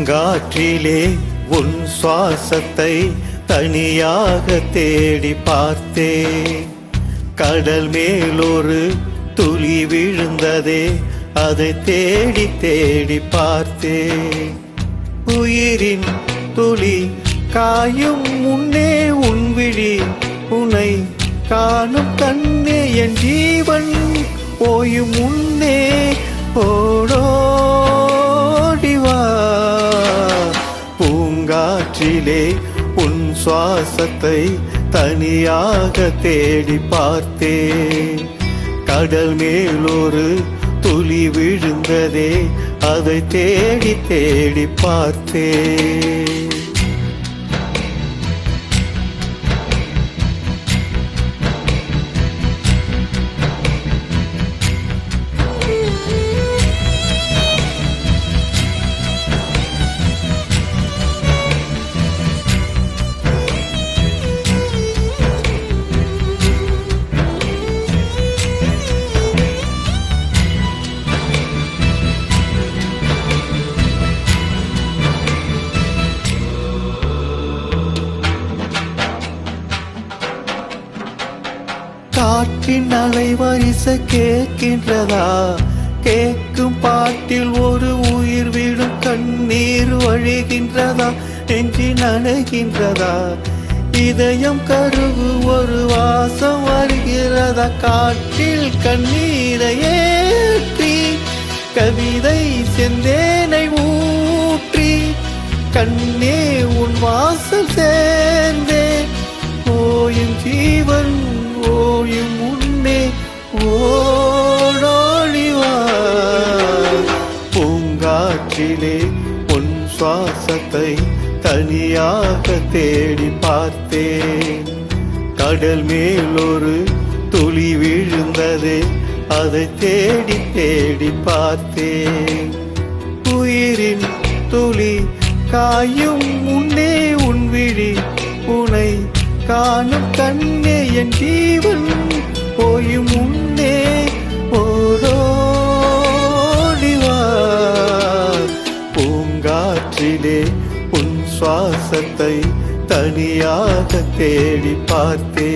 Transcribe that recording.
பூங்காற்றிலே உன் சுவாசத்தை தனியாக தேடி பார்த்தே. கடல் மேலொரு துளி விழுந்ததே, அதை தேடி தேடி பார்த்தே. உயிரின் துளி காயும் முன்னே உன் விழி உனை காணும் கண்ணே, என் ஜீவன் போயும் முன்னே ஓடோடிவா. பூங்காற்றிலே உன் சுவாசத்தை தனியாக தேடி பார்த்தே. கடல் மேலொரு துளி விழுந்ததே, அதை தேடி தேடி பார்த்தே. காற்றின் அலைவரிசை கேட்கின்றதா? கேட்கும் பாட்டில் ஒரு உயிர் விடும் கண்ணீர் வழிகின்றதா? நெஞ்சி நனைகின்றதா? இதயம் கருவு ஒரு வாசம் வருகிறதா? காற்றில் கண்ணீரை ஏற்றி கவிதை செந்தேனை ஊற்றி கண்ணே உன் வாசல் சேர்ந்தே. ஓயும் ஜீவன் ஓயும் முன்னே ஓடோடிவா. பூங்காற்றிலே உன் சுவாசத்தை தனியாக தேடி பார்த்தேன். கடல் மேலொரு துளி விழுந்ததே, அதை தேடி தேடி பார்த்தேன். உயிரின் துளி காயும் முன்னே உன் விழி உனை காணும் கண்ணே, என் ஜீவன் போயும் முன்னே ஓடோடிவா. பூங்காற்றிலே உன் சுவாசத்தை தனியாக தேடி பார்த்தே.